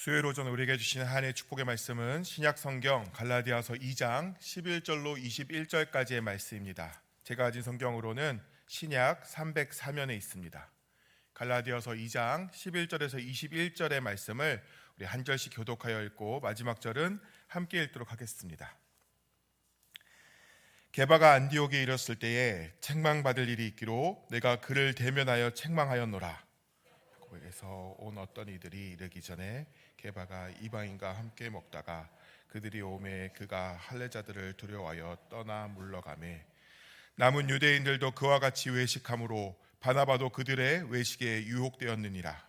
수요일 오전 우리에게 주신 하나님의 축복의 말씀은 신약 성경 갈라디아서 2장 11절로 21절까지의 말씀입니다. 제가 가진 성경으로는 신약 304면에 있습니다. 갈라디아서 2장 11절에서 21절의 말씀을 우리 한 절씩 교독하여 읽고 마지막 절은 함께 읽도록 하겠습니다. 게바가 안디옥에 이르렀을 때에 책망받을 일이 있기로 내가 그를 대면하여 책망하였노라. 야고보에게서 온 어떤 이들이 이르기 전에 게바가 이방인과 함께 먹다가 그들이 오매 그가 할례자들을 두려워하여 떠나 물러가매 남은 유대인들도 그와 같이 외식함으로 바나바도 그들의 외식에 유혹되었느니라.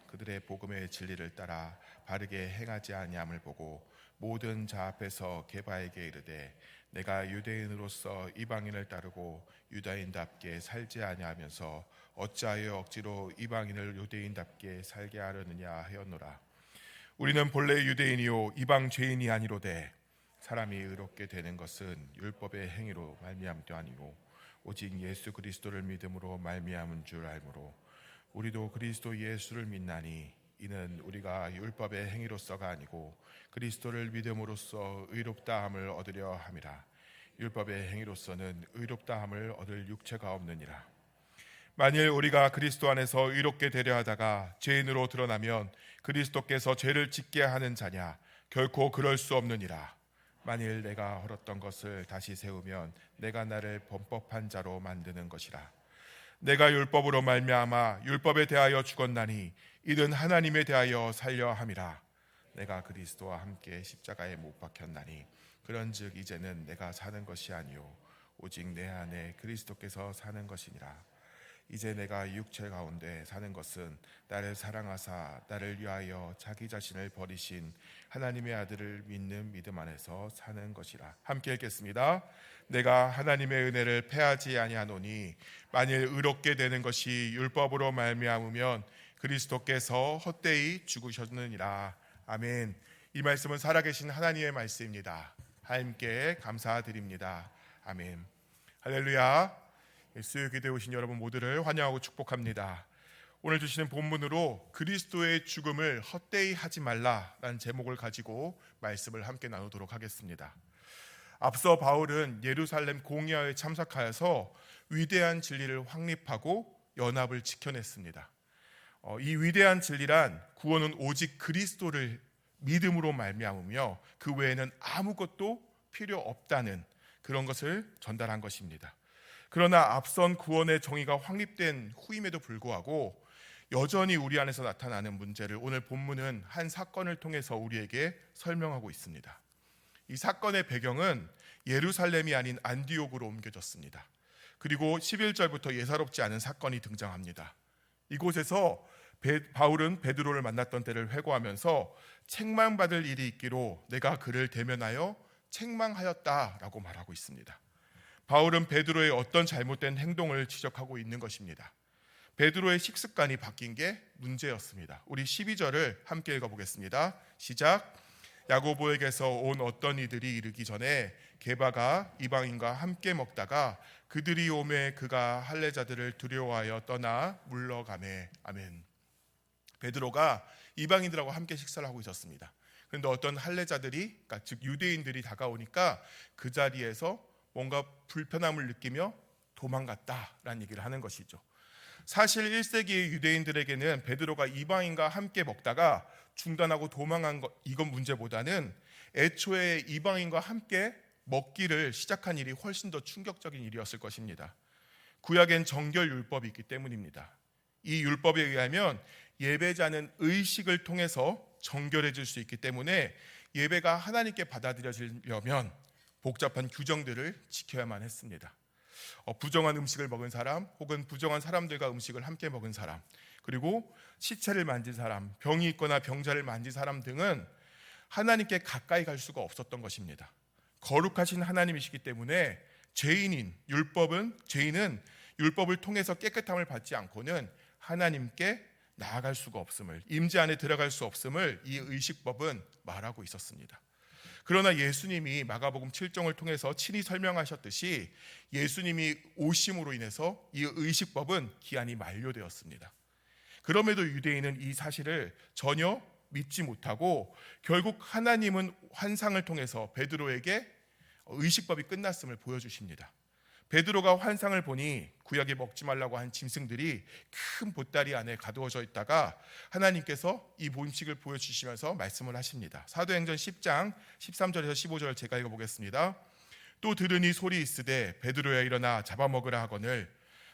그들의 복음의 진리를 따라 바르게 행하지 아니함을 보고 모든 자 앞에서 게바에게 이르되 내가 유대인으로서 이방인을 따르고 유다인답게 살지 아니하면서 어찌하여 억지로 이방인을 유대인답게 살게 하려느냐 하였노라. 우리는 본래 유대인이요 이방 죄인이 아니로되 사람이 의롭게 되는 것은 율법의 행위로 말미암도 아니고 오직 예수 그리스도를 믿음으로 말미암은 줄 알므로 우리도 그리스도 예수를 믿나니 이는 우리가 율법의 행위로서가 아니고 그리스도를 믿음으로써 의롭다함을 얻으려 함이라. 율법의 행위로서는 의롭다함을 얻을 육체가 없느니라. 만일 우리가 그리스도 안에서 의롭게 되려 하다가 죄인으로 드러나면 그리스도께서 죄를 짓게 하는 자냐? 결코 그럴 수 없느니라. 만일 내가 헐었던 것을 다시 세우면 내가 나를 범법한 자로 만드는 것이라. 내가 율법으로 말미암아 율법에 대하여 죽었나니 이는 하나님에 대하여 살려 함이라. 내가 그리스도와 함께 십자가에 못 박혔나니 그런즉 이제는 내가 사는 것이 아니요 오직 내 안에 그리스도께서 사는 것이니라. 이제 내가 육체 가운데 사는 것은 나를 사랑하사 나를 위하여 자기 자신을 버리신 하나님의 아들을 믿는 믿음 안에서 사는 것이라. 함께 읽겠습니다. 내가 하나님의 은혜를 패하지 아니하노니 만일 의롭게 되는 것이 율법으로 말미암으면 그리스도께서 헛되이 죽으셨느니라. 아멘. 이 말씀은 살아계신 하나님의 말씀입니다. 하나님께 감사드립니다. 아멘. 할렐루야. 수요 기도에 오신 여러분 모두를 환영하고 축복합니다. 오늘 주시는 본문으로 그리스도의 죽음을 헛되이 하지 말라라는 제목을 가지고 말씀을 함께 나누도록 하겠습니다. 앞서 바울은 예루살렘 공의회에 참석하여서 위대한 진리를 확립하고 연합을 지켜냈습니다. 이 위대한 진리란 구원은 오직 그리스도를 믿음으로 말미암으며 그 외에는 아무것도 필요 없다는 그런 것을 전달한 것입니다. 그러나 앞선 구원의 정의가 확립된 후임에도 불구하고 여전히 우리 안에서 나타나는 문제를 오늘 본문은 한 사건을 통해서 우리에게 설명하고 있습니다. 이 사건의 배경은 예루살렘이 아닌 안디옥으로 옮겨졌습니다. 그리고 11절부터 예사롭지 않은 사건이 등장합니다. 이곳에서 바울은 베드로를 만났던 때를 회고하면서 책망받을 일이 있기로 내가 그를 대면하여 책망하였다라고 말하고 있습니다. 바울은 베드로의 어떤 잘못된 행동을 지적하고 있는 것입니다. 베드로의 식습관이 바뀐 게 문제였습니다. 우리 12절을 함께 읽어보겠습니다. 시작. 야고보에게서 온 어떤 이들이 이르기 전에 게바가 이방인과 함께 먹다가 그들이 오매 그가 할례자들을 두려워하여 떠나 물러가매. 아멘. 베드로가 이방인들하고 함께 식사를 하고 있었습니다. 그런데 어떤 할례자들이, 그러니까 즉 유대인들이 다가오니까 그 자리에서 뭔가 불편함을 느끼며 도망갔다라는 얘기를 하는 것이죠. 사실 1세기의 유대인들에게는 베드로가 이방인과 함께 먹다가 중단하고 도망한 것, 이건 문제보다는 애초에 이방인과 함께 먹기를 시작한 일이 훨씬 더 충격적인 일이었을 것입니다. 구약엔 정결 율법이 있기 때문입니다. 이 율법에 의하면 예배자는 의식을 통해서 정결해질 수 있기 때문에 예배가 하나님께 받아들여지려면 복잡한 규정들을 지켜야만 했습니다. 부정한 음식을 먹은 사람 혹은 부정한 사람들과 음식을 함께 먹은 사람, 그리고 시체를 만진 사람, 병이 있거나 병자를 만진 사람 등은 하나님께 가까이 갈 수가 없었던 것입니다. 거룩하신 하나님이시기 때문에 죄인은 율법을 통해서 깨끗함을 받지 않고는 하나님께 나아갈 수가 없음을, 임재 안에 들어갈 수 없음을 이 의식법은 말하고 있었습니다. 그러나 예수님이 마가복음 7장을 통해서 친히 설명하셨듯이 예수님이 오심으로 인해서 이 의식법은 기한이 만료되었습니다. 그럼에도 유대인은 이 사실을 전혀 믿지 못하고 결국 하나님은 환상을 통해서 베드로에게 의식법이 끝났음을 보여주십니다. 베드로가 환상을 보니 구약에 먹지 말라고 한 짐승들이 큰 보따리 안에 가두어져 있다가 하나님께서 이 음식을 보여주시면서 말씀을 하십니다. 사도행전 10장 13절에서 15절 제가 읽어보겠습니다. 또 들으니 소리 있으되 베드로야 일어나 잡아먹으라 하거늘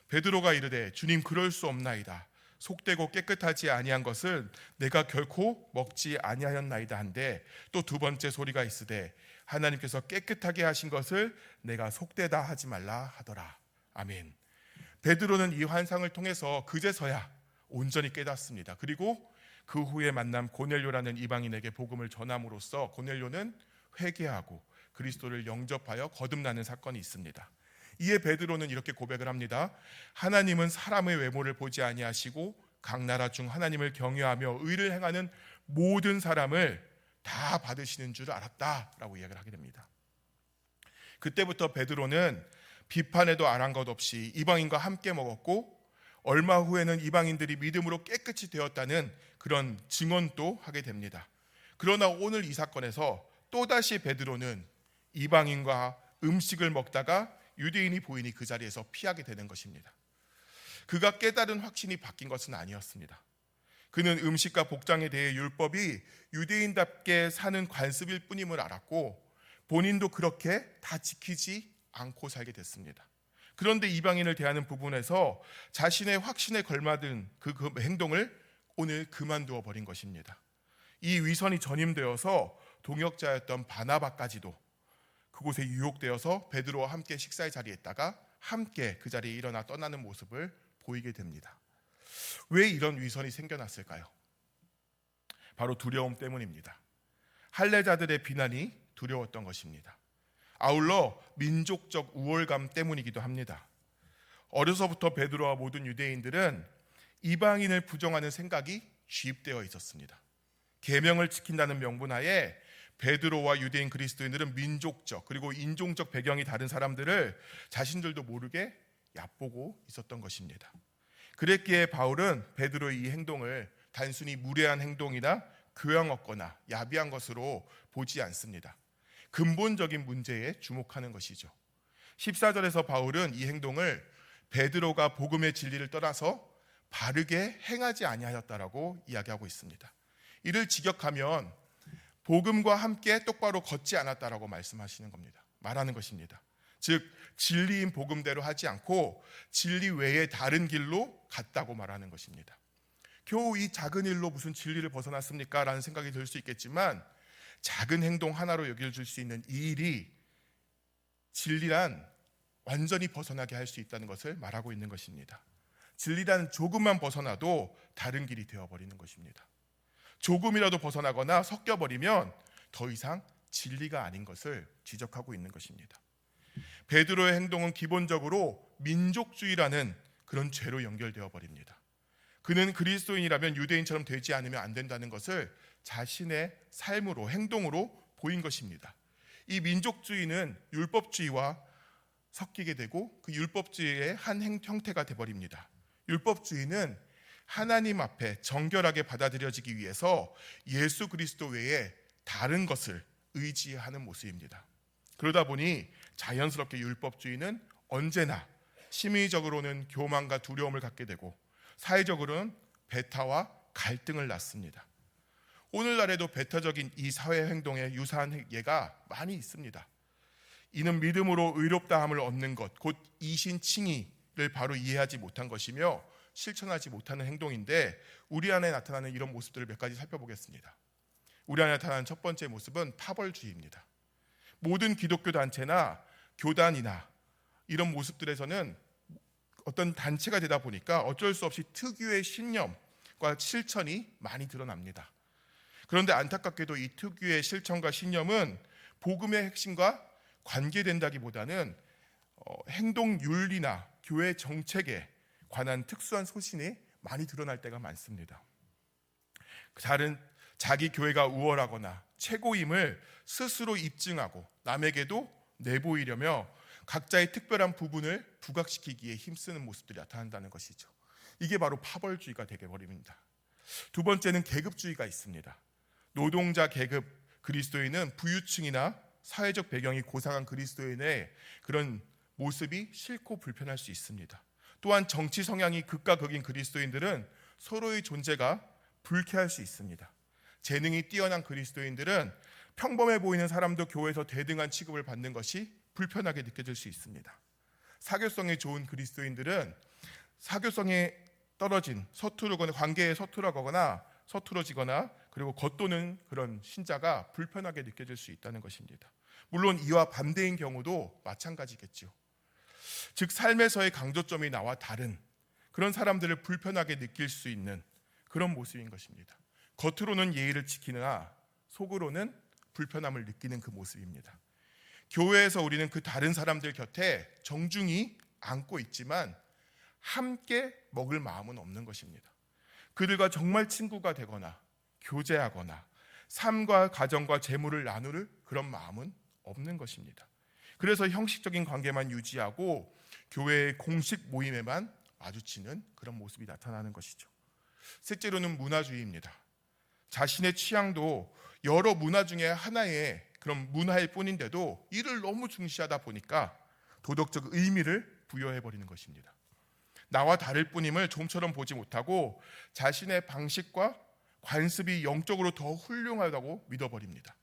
베드로가 이르되 주님 그럴 수 없나이다. 속되고 깨끗하지 아니한 것은 내가 결코 먹지 아니하였나이다 한데 또 두 번째 소리가 있으되 하나님께서 깨끗하게 하신 것을 내가 속되다 하지 말라 하더라. 아멘. 베드로는 이 환상을 통해서 그제서야 온전히 깨닫습니다. 그리고 그 후에 만남 고넬료라는 이방인에게 복음을 전함으로써 고넬료는 회개하고 그리스도를 영접하여 거듭나는 사건이 있습니다. 이에 베드로는 이렇게 고백을 합니다. 하나님은 사람의 외모를 보지 아니하시고 각 나라 중 하나님을 경외하며 의를 행하는 모든 사람을 다 받으시는 줄 알았다라고 이야기를 하게 됩니다. 그때부터 베드로는 비판에도 아랑 것 없이 이방인과 함께 먹었고 얼마 후에는 이방인들이 믿음으로 깨끗이 되었다는 그런 증언도 하게 됩니다. 그러나 오늘 이 사건에서 또다시 베드로는 이방인과 음식을 먹다가 유대인이 보이니 그 자리에서 피하게 되는 것입니다. 그가 깨달은 확신이 바뀐 것은 아니었습니다. 그는 음식과 복장에 대해 율법이 유대인답게 사는 관습일 뿐임을 알았고 본인도 그렇게 다 지키지 않고 살게 됐습니다. 그런데 이방인을 대하는 부분에서 자신의 확신에 걸맞은 그 행동을 오늘 그만두어 버린 것입니다. 이 위선이 전임되어서 동역자였던 바나바까지도 그곳에 유혹되어서 베드로와 함께 식사의 자리에 있다가 함께 그 자리에 일어나 떠나는 모습을 보이게 됩니다. 왜 이런 위선이 생겨났을까요? 바로 두려움 때문입니다. 할례자들의 비난이 두려웠던 것입니다. 아울러 민족적 우월감 때문이기도 합니다. 어려서부터 베드로와 모든 유대인들은 이방인을 부정하는 생각이 주입되어 있었습니다. 계명을 지킨다는 명분하에 베드로와 유대인 그리스도인들은 민족적 그리고 인종적 배경이 다른 사람들을 자신들도 모르게 얕보고 있었던 것입니다. 그랬기에 바울은 베드로의 이 행동을 단순히 무례한 행동이나 교양 없거나 야비한 것으로 보지 않습니다. 근본적인 문제에 주목하는 것이죠. 14절에서 바울은 이 행동을 베드로가 복음의 진리를 떠나서 바르게 행하지 아니하였다라고 이야기하고 있습니다. 이를 직역하면 복음과 함께 똑바로 걷지 않았다라고 말하는 것입니다. 즉 진리인 복음대로 하지 않고 진리 외에 다른 길로 갔다고 말하는 것입니다. 겨우 이 작은 일로 무슨 진리를 벗어났습니까? 라는 생각이 들 수 있겠지만 작은 행동 하나로 여겨질 수 있는 이 일이 진리란 완전히 벗어나게 할 수 있다는 것을 말하고 있는 것입니다. 진리란 조금만 벗어나도 다른 길이 되어버리는 것입니다. 조금이라도 벗어나거나 섞여버리면 더 이상 진리가 아닌 것을 지적하고 있는 것입니다. 베드로의 행동은 기본적으로 민족주의라는 그런 죄로 연결되어 버립니다. 그는 그리스도인이라면 유대인처럼 되지 않으면 안 된다는 것을 자신의 삶으로 행동으로 보인 것입니다. 이 민족주의는 율법주의와 섞이게 되고 그 율법주의의 한 형태가 되어버립니다. 율법주의는 하나님 앞에 정결하게 받아들여지기 위해서 예수 그리스도 외에 다른 것을 의지하는 모습입니다. 그러다 보니 자연스럽게 율법주의는 언제나 심의적으로는 교만과 두려움을 갖게 되고 사회적으로는 배타와 갈등을 낳습니다. 오늘날에도 배타적인 이 사회 행동에 유사한 예가 많이 있습니다. 이는 믿음으로 의롭다함을 얻는 것, 곧 이신칭의를 바로 이해하지 못한 것이며 실천하지 못하는 행동인데 우리 안에 나타나는 이런 모습들을 몇 가지 살펴보겠습니다. 우리 안에 나타나는 첫 번째 모습은 파벌주의입니다. 모든 기독교 단체나 교단이나 이런 모습들에서는 어떤 단체가 되다 보니까 어쩔 수 없이 특유의 신념과 실천이 많이 드러납니다. 그런데 안타깝게도 이 특유의 실천과 신념은 복음의 핵심과 관계된다기보다는 행동 윤리나 교회 정책에 관한 특수한 소신이 많이 드러날 때가 많습니다. 다른 자기 교회가 우월하거나 최고임을 스스로 입증하고 남에게도 내보이려며 각자의 특별한 부분을 부각시키기에 힘쓰는 모습들이 나타난다는 것이죠. 이게 바로 파벌주의가 되게 버립니다. 두 번째는 계급주의가 있습니다. 노동자 계급 그리스도인은 부유층이나 사회적 배경이 고상한 그리스도인의 그런 모습이 싫고 불편할 수 있습니다. 또한 정치 성향이 극과 극인 그리스도인들은 서로의 존재가 불쾌할 수 있습니다. 재능이 뛰어난 그리스도인들은 평범해 보이는 사람도 교회에서 대등한 취급을 받는 것이 불편하게 느껴질 수 있습니다. 사교성이 좋은 그리스도인들은 사교성에 떨어진 서투르거나 관계에 서투러지거나 그리고 겉도는 그런 신자가 불편하게 느껴질 수 있다는 것입니다. 물론 이와 반대인 경우도 마찬가지겠죠. 즉 삶에서의 강조점이 나와 다른 그런 사람들을 불편하게 느낄 수 있는 그런 모습인 것입니다. 겉으로는 예의를 지키나 속으로는 불편함을 느끼는 그 모습입니다. 교회에서 우리는 그 다른 사람들 곁에 정중히 앉고 있지만 함께 먹을 마음은 없는 것입니다. 그들과 정말 친구가 되거나 교제하거나 삶과 가정과 재물을 나눌 그런 마음은 없는 것입니다. 그래서 형식적인 관계만 유지하고 교회의 공식 모임에만 마주치는 그런 모습이 나타나는 것이죠. 셋째로는 문화주의입니다. 자신의 취향도 여러 문화 중에 하나의 그런 문화일 뿐인데도 이를 너무 중시하다 보니까 도덕적 의미를 부여해버리는 것입니다. 나와 다를 뿐임을 좀처럼 보지 못하고 자신의 방식과 관습이 영적으로 더 훌륭하다고 믿어버립니다.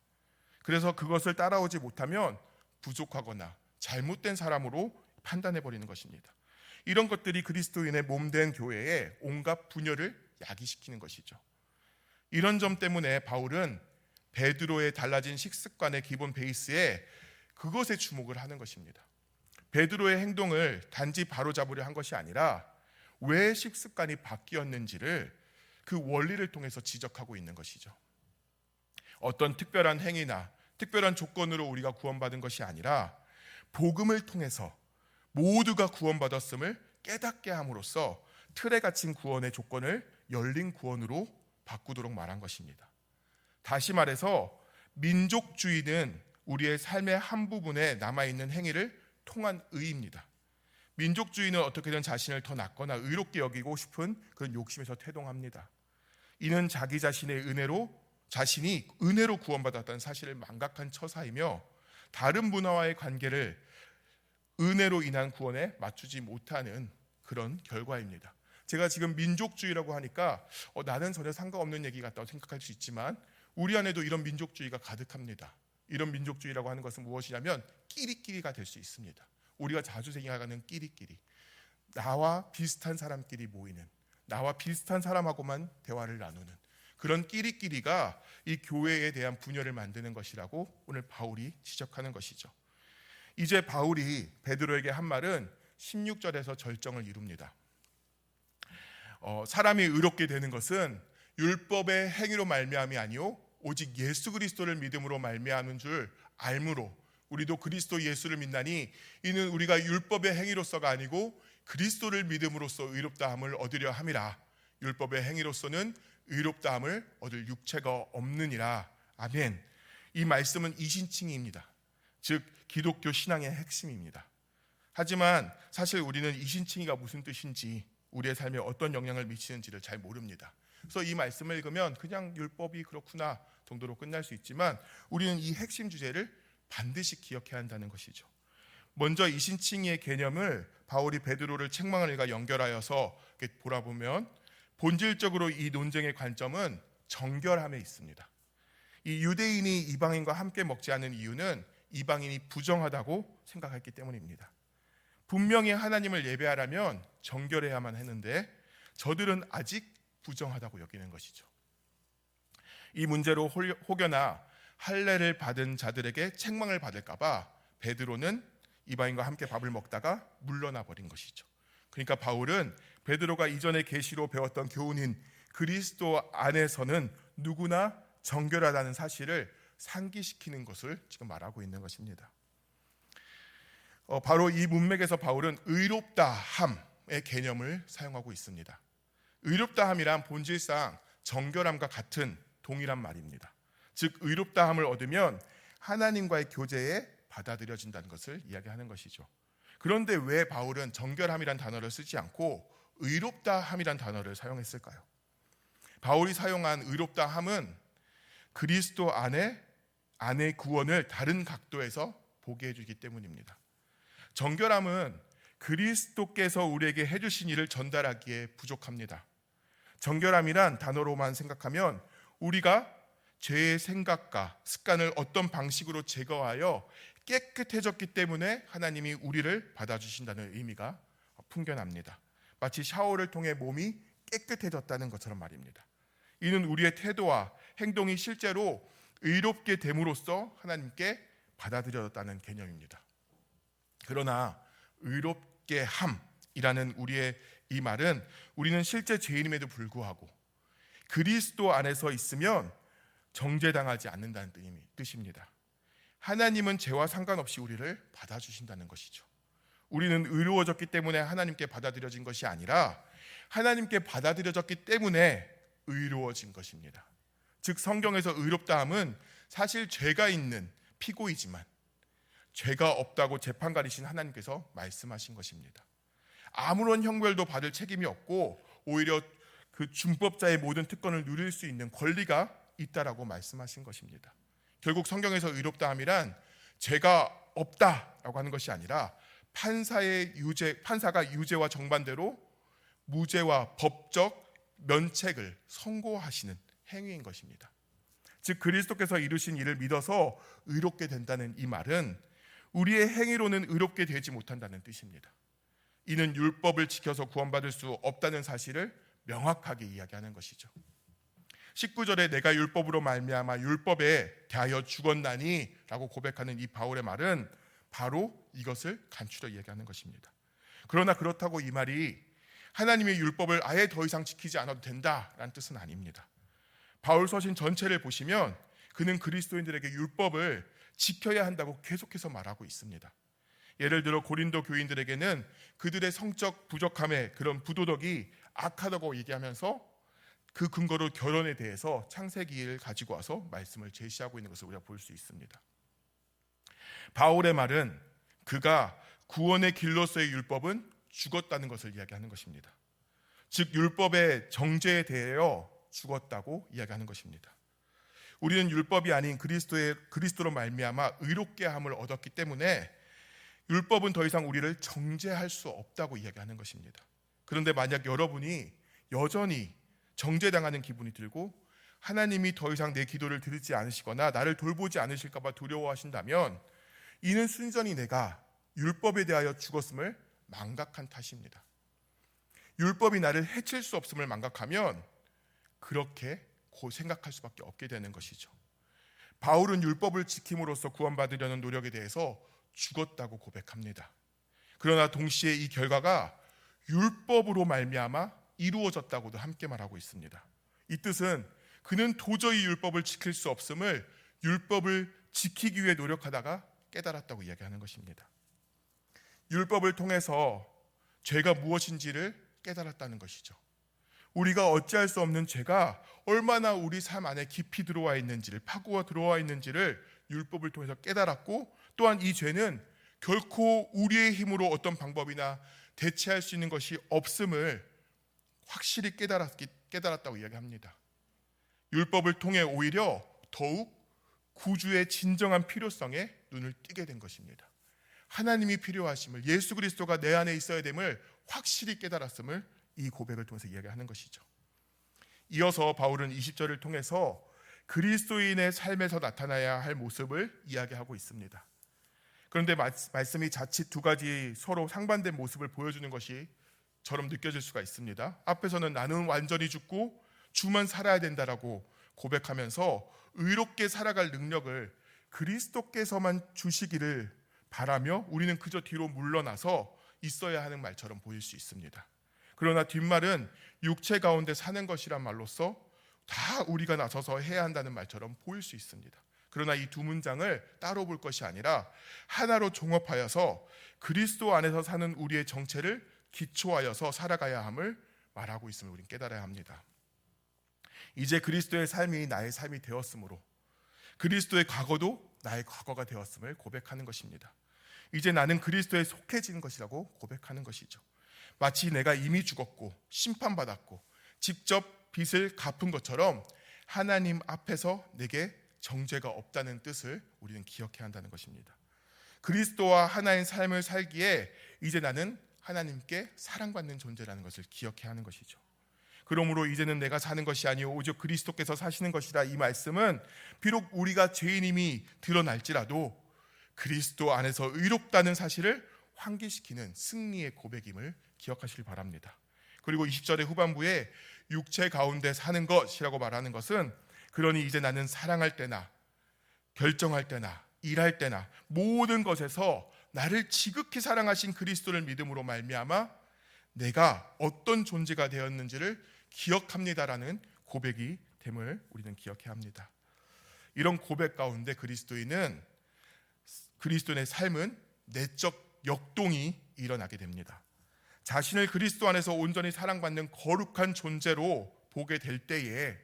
그래서 그것을 따라오지 못하면 부족하거나 잘못된 사람으로 판단해버리는 것입니다. 이런 것들이 그리스도인의 몸된 교회에 온갖 분열을 야기시키는 것이죠. 이런 점 때문에 바울은 베드로의 달라진 식습관의 기본 베이스에 그것에 주목을 하는 것입니다. 베드로의 행동을 단지 바로잡으려 한 것이 아니라 왜 식습관이 바뀌었는지를 그 원리를 통해서 지적하고 있는 것이죠. 어떤 특별한 행위나 특별한 조건으로 우리가 구원받은 것이 아니라 복음을 통해서 모두가 구원받았음을 깨닫게 함으로써 틀에 갇힌 구원의 조건을 열린 구원으로 바꾸도록 말한 것입니다. 다시 말해서 민족주의는 우리의 삶의 한 부분에 남아있는 행위를 통한 의입니다. 민족주의는 어떻게든 자신을 더 낫거나 의롭게 여기고 싶은 그런 욕심에서 태동합니다. 이는 자기 자신의 자신이 은혜로 구원받았다는 사실을 망각한 처사이며 다른 문화와의 관계를 은혜로 인한 구원에 맞추지 못하는 그런 결과입니다. 제가 지금 민족주의라고 하니까 나는 전혀 상관없는 얘기 같다고 생각할 수 있지만 우리 안에도 이런 민족주의가 가득합니다. 이런 민족주의라고 하는 것은 무엇이냐면 끼리끼리가 될 수 있습니다. 우리가 자주 생각하는 끼리끼리, 나와 비슷한 사람끼리 모이는, 나와 비슷한 사람하고만 대화를 나누는 그런 끼리끼리가 이 교회에 대한 분열을 만드는 것이라고 오늘 바울이 지적하는 것이죠. 이제 바울이 베드로에게 한 말은 16절에서 절정을 이룹니다. 사람이 의롭게 되는 것은 율법의 행위로 말미암이 아니요 오직 예수 그리스도를 믿음으로 말미암은 줄 알므로 우리도 그리스도 예수를 믿나니 이는 우리가 율법의 행위로서가 아니고 그리스도를 믿음으로써 의롭다함을 얻으려 함이라. 율법의 행위로서는 의롭다함을 얻을 육체가 없느니라. 아멘. 이 말씀은 이신칭의입니다. 즉 기독교 신앙의 핵심입니다. 하지만 사실 우리는 이신칭의가 무슨 뜻인지 우리의 삶에 어떤 영향을 미치는지를 잘 모릅니다. 그래서 이 말씀을 읽으면 그냥 율법이 그렇구나 정도로 끝날 수 있지만 우리는 이 핵심 주제를 반드시 기억해야 한다는 것이죠. 먼저 이신칭의의 개념을 바울이 베드로를 책망을과 연결하여서 보라보면 본질적으로 이 논쟁의 관점은 정결함에 있습니다. 이 유대인이 이방인과 함께 먹지 않는 이유는 이방인이 부정하다고 생각했기 때문입니다. 분명히 하나님을 예배하려면 정결해야만 했는데 저들은 아직 부정하다고 여기는 것이죠. 이 문제로 혹여나 할례를 받은 자들에게 책망을 받을까 봐 베드로는 이방인과 함께 밥을 먹다가 물러나 버린 것이죠. 그러니까 바울은 베드로가 이전에 계시로 배웠던 교훈인 그리스도 안에서는 누구나 정결하다는 사실을 상기시키는 것을 지금 말하고 있는 것입니다. 바로 이 문맥에서 바울은 의롭다함의 개념을 사용하고 있습니다. 의롭다함이란 본질상 정결함과 같은 동일한 말입니다. 즉 의롭다함을 얻으면 하나님과의 교제에 받아들여진다는 것을 이야기하는 것이죠. 그런데 왜 바울은 정결함이란 단어를 쓰지 않고 의롭다함이란 단어를 사용했을까요? 바울이 사용한 의롭다함은 그리스도 안의 구원을 다른 각도에서 보게 해주기 때문입니다. 정결함은 그리스도께서 우리에게 해주신 일을 전달하기에 부족합니다. 정결함이란 단어로만 생각하면 우리가 죄의 생각과 습관을 어떤 방식으로 제거하여 깨끗해졌기 때문에 하나님이 우리를 받아주신다는 의미가 풍겨납니다. 마치 샤워를 통해 몸이 깨끗해졌다는 것처럼 말입니다. 이는 우리의 태도와 행동이 실제로 의롭게 됨으로써 하나님께 받아들여졌다는 개념입니다. 그러나 의롭게 함이라는 우리의 이 말은 우리는 실제 죄인임에도 불구하고 그리스도 안에서 있으면 정죄당하지 않는다는 뜻입니다. 하나님은 죄와 상관없이 우리를 받아주신다는 것이죠. 우리는 의로워졌기 때문에 하나님께 받아들여진 것이 아니라 하나님께 받아들여졌기 때문에 의로워진 것입니다. 즉 성경에서 의롭다함은 사실 죄가 있는 피고이지만 죄가 없다고 재판관이신 하나님께서 말씀하신 것입니다. 아무런 형벌도 받을 책임이 없고 오히려 그 준법자의 모든 특권을 누릴 수 있는 권리가 있다라고 말씀하신 것입니다. 결국 성경에서 의롭다함이란 죄가 없다라고 하는 것이 아니라 판사가 유죄와 정반대로 무죄와 법적 면책을 선고하시는 행위인 것입니다. 즉 그리스도께서 이루신 일을 믿어서 의롭게 된다는 이 말은 우리의 행위로는 의롭게 되지 못한다는 뜻입니다. 이는 율법을 지켜서 구원받을 수 없다는 사실을 명확하게 이야기하는 것이죠. 19절에 내가 율법으로 말미암아 율법에 대하여 죽었나니 라고 고백하는 이 바울의 말은 바로 이것을 간추려 이야기하는 것입니다. 그러나 그렇다고 이 말이 하나님의 율법을 아예 더 이상 지키지 않아도 된다라는 뜻은 아닙니다. 바울 서신 전체를 보시면 그는 그리스도인들에게 율법을 지켜야 한다고 계속해서 말하고 있습니다. 예를 들어 고린도 교인들에게는 그들의 성적 부족함의 그런 부도덕이 악하다고 얘기하면서 그 근거로 결혼에 대해서 창세기를 가지고 와서 말씀을 제시하고 있는 것을 우리가 볼 수 있습니다. 바울의 말은 그가 구원의 길로서의 율법은 죽었다는 것을 이야기하는 것입니다. 즉 율법의 정죄에 대하여 죽었다고 이야기하는 것입니다. 우리는 율법이 아닌 그리스도로 말미암아 의롭게 함을 얻었기 때문에 율법은 더 이상 우리를 정죄할 수 없다고 이야기하는 것입니다. 그런데 만약 여러분이 여전히 정죄당하는 기분이 들고 하나님이 더 이상 내 기도를 들으지 않으시거나 나를 돌보지 않으실까 봐 두려워하신다면 이는 순전히 내가 율법에 대하여 죽었음을 망각한 탓입니다. 율법이 나를 해칠 수 없음을 망각하면 그렇게 생각할 수밖에 없게 되는 것이죠. 바울은 율법을 지킴으로써 구원받으려는 노력에 대해서 죽었다고 고백합니다. 그러나 동시에 이 결과가 율법으로 말미암아 이루어졌다고도 함께 말하고 있습니다. 이 뜻은 그는 도저히 율법을 지킬 수 없음을 율법을 지키기 위해 노력하다가 깨달았다고 이야기하는 것입니다. 율법을 통해서 죄가 무엇인지를 깨달았다는 것이죠. 우리가 어찌할 수 없는 죄가 얼마나 우리 삶 안에 깊이 들어와 있는지를 파고와 들어와 있는지를 율법을 통해서 깨달았고 또한 이 죄는 결코 우리의 힘으로 어떤 방법이나 대체할 수 있는 것이 없음을 확실히 깨달았다고 이야기합니다. 율법을 통해 오히려 더욱 구주의 진정한 필요성에 눈을 뜨게 된 것입니다. 하나님이 필요하심을, 예수 그리스도가 내 안에 있어야 됨을 확실히 깨달았음을 이 고백을 통해서 이야기하는 것이죠. 이어서 바울은 20절을 통해서 그리스도인의 삶에서 나타나야 할 모습을 이야기하고 있습니다. 그런데 말씀이 자칫 두 가지 서로 상반된 모습을 보여주는 것이처럼 느껴질 수가 있습니다. 앞에서는 나는 완전히 죽고 주만 살아야 된다라고 고백하면서 의롭게 살아갈 능력을 그리스도께서만 주시기를 바라며 우리는 그저 뒤로 물러나서 있어야 하는 말처럼 보일 수 있습니다. 그러나 뒷말은 육체 가운데 사는 것이란 말로써 다 우리가 나서서 해야 한다는 말처럼 보일 수 있습니다. 그러나 이 두 문장을 따로 볼 것이 아니라 하나로 종합하여서 그리스도 안에서 사는 우리의 정체를 기초하여서 살아가야 함을 말하고 있음을 우리는 깨달아야 합니다. 이제 그리스도의 삶이 나의 삶이 되었으므로 그리스도의 과거도 나의 과거가 되었음을 고백하는 것입니다. 이제 나는 그리스도에 속해진 것이라고 고백하는 것이죠. 마치 내가 이미 죽었고 심판받았고 직접 빚을 갚은 것처럼 하나님 앞에서 내게 정죄가 없다는 뜻을 우리는 기억해야 한다는 것입니다. 그리스도와 하나의 삶을 살기에 이제 나는 하나님께 사랑받는 존재라는 것을 기억해야 하는 것이죠. 그러므로 이제는 내가 사는 것이 아니요 오직 그리스도께서 사시는 것이다. 이 말씀은 비록 우리가 죄인임이 드러날지라도 그리스도 안에서 의롭다는 사실을 환기시키는 승리의 고백임을 기억하시길 바랍니다. 그리고 20절의 후반부에 육체 가운데 사는 것이라고 말하는 것은 그러니 이제 나는 사랑할 때나 결정할 때나 일할 때나 모든 것에서 나를 지극히 사랑하신 그리스도를 믿음으로 말미암아 내가 어떤 존재가 되었는지를 기억합니다라는 고백이 됨을 우리는 기억해야 합니다. 이런 고백 가운데 그리스도인의 삶은 내적 역동이 일어나게 됩니다. 자신을 그리스도 안에서 온전히 사랑받는 거룩한 존재로 보게 될 때에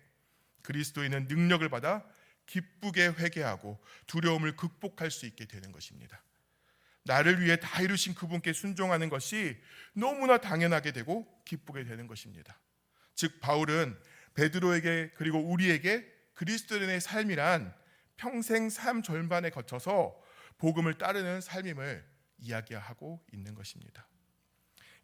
그리스도인은 능력을 받아 기쁘게 회개하고 두려움을 극복할 수 있게 되는 것입니다. 나를 위해 다 이루신 그분께 순종하는 것이 너무나 당연하게 되고 기쁘게 되는 것입니다. 즉 바울은 베드로에게 그리고 우리에게 그리스도인의 삶이란 평생 삶 절반에 거쳐서 복음을 따르는 삶임을 이야기하고 있는 것입니다.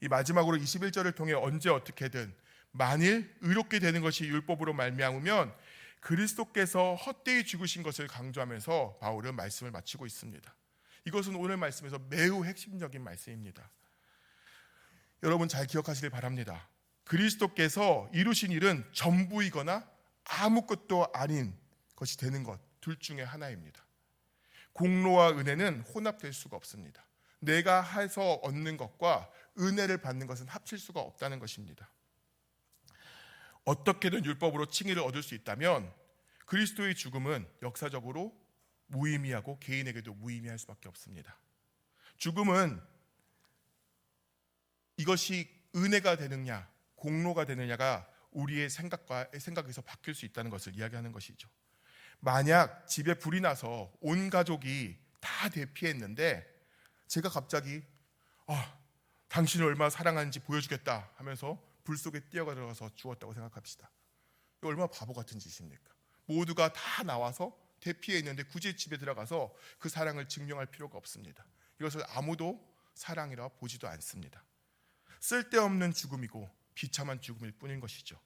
이 마지막으로 21절을 통해 언제 어떻게든 만일 의롭게 되는 것이 율법으로 말미암으면 그리스도께서 헛되이 죽으신 것을 강조하면서 바울은 말씀을 마치고 있습니다. 이것은 오늘 말씀에서 매우 핵심적인 말씀입니다. 여러분 잘 기억하시길 바랍니다. 그리스도께서 이루신 일은 전부이거나 아무것도 아닌 것이 되는 것 둘 중에 하나입니다. 공로와 은혜는 혼합될 수가 없습니다. 내가 해서 얻는 것과 은혜를 받는 것은 합칠 수가 없다는 것입니다. 어떻게든 율법으로 칭의를 얻을 수 있다면 그리스도의 죽음은 역사적으로 무의미하고 개인에게도 무의미할 수밖에 없습니다. 죽음은 이것이 은혜가 되느냐 공로가 되느냐가 우리의 생각에서 바뀔 수 있다는 것을 이야기하는 것이죠. 만약 집에 불이 나서 온 가족이 다 대피했는데 제가 갑자기 당신을 얼마나 사랑하는지 보여주겠다 하면서 불 속에 뛰어들어가서 죽었다고 생각합시다. 이거 얼마나 바보 같은 짓입니까? 모두가 다 나와서 대피해 있는데 굳이 집에 들어가서 그 사랑을 증명할 필요가 없습니다. 이것을 아무도 사랑이라 보지도 않습니다. 쓸데없는 죽음이고 비참한 죽음일 뿐인 것이죠.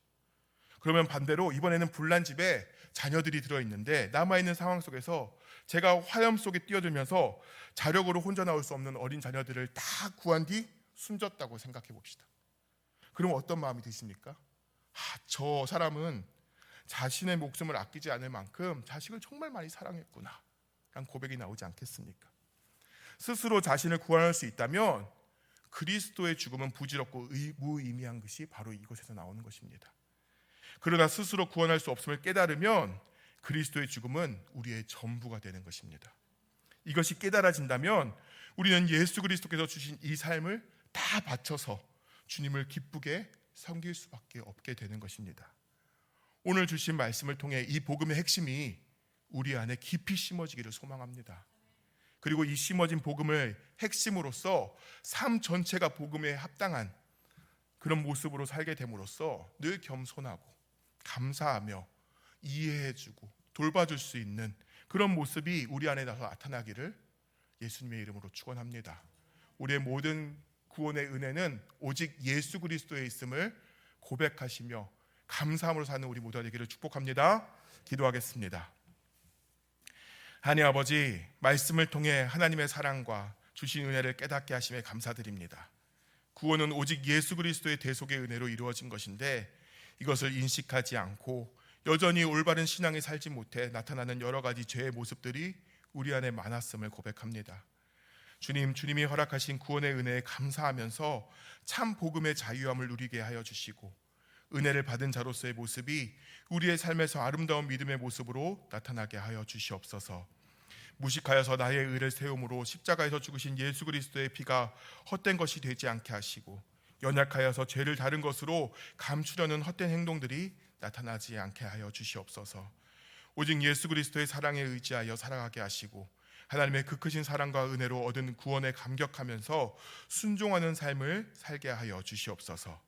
그러면 반대로 이번에는 불난 집에 자녀들이 들어있는데 남아있는 상황 속에서 제가 화염 속에 뛰어들면서 자력으로 혼자 나올 수 없는 어린 자녀들을 다 구한 뒤 숨졌다고 생각해 봅시다. 그럼 어떤 마음이 드십니까? 저 사람은 자신의 목숨을 아끼지 않을 만큼 자식을 정말 많이 사랑했구나 라는 고백이 나오지 않겠습니까? 스스로 자신을 구원할 수 있다면 그리스도의 죽음은 부질없고 무의미한 것이 바로 이곳에서 나오는 것입니다. 그러나 스스로 구원할 수 없음을 깨달으면 그리스도의 죽음은 우리의 전부가 되는 것입니다. 이것이 깨달아진다면 우리는 예수 그리스도께서 주신 이 삶을 다 바쳐서 주님을 기쁘게 섬길 수밖에 없게 되는 것입니다. 오늘 주신 말씀을 통해 이 복음의 핵심이 우리 안에 깊이 심어지기를 소망합니다. 그리고 이 심어진 복음을 핵심으로써 삶 전체가 복음에 합당한 그런 모습으로 살게 됨으로써 늘 겸손하고 감사하며 이해해주고 돌봐줄 수 있는 그런 모습이 우리 안에 나타나기를 예수님의 이름으로 축원합니다. 우리의 모든 구원의 은혜는 오직 예수 그리스도에 있음을 고백하시며 감사함으로 사는 우리 모두가 되기를 축복합니다. 기도하겠습니다. 하나님 아버지, 말씀을 통해 하나님의 사랑과 주신 은혜를 깨닫게 하심에 감사드립니다. 구원은 오직 예수 그리스도의 대속의 은혜로 이루어진 것인데 이것을 인식하지 않고 여전히 올바른 신앙에 살지 못해 나타나는 여러 가지 죄의 모습들이 우리 안에 많았음을 고백합니다. 주님이 허락하신 구원의 은혜에 감사하면서 참 복음의 자유함을 누리게 하여 주시고 은혜를 받은 자로서의 모습이 우리의 삶에서 아름다운 믿음의 모습으로 나타나게 하여 주시옵소서. 무식하여서 나의 의를 세움으로 십자가에서 죽으신 예수 그리스도의 피가 헛된 것이 되지 않게 하시고 연약하여서 죄를 다른 것으로 감추려는 헛된 행동들이 나타나지 않게 하여 주시옵소서. 오직 예수 그리스도의 사랑에 의지하여 살아가게 하시고 하나님의 그 크신 사랑과 은혜로 얻은 구원에 감격하면서 순종하는 삶을 살게 하여 주시옵소서.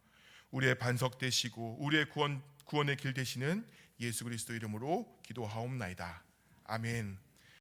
우리의 반석 되시고 우리의 구원 구원의 길 되시는 예수 그리스도 이름으로 기도하옵나이다. 아멘.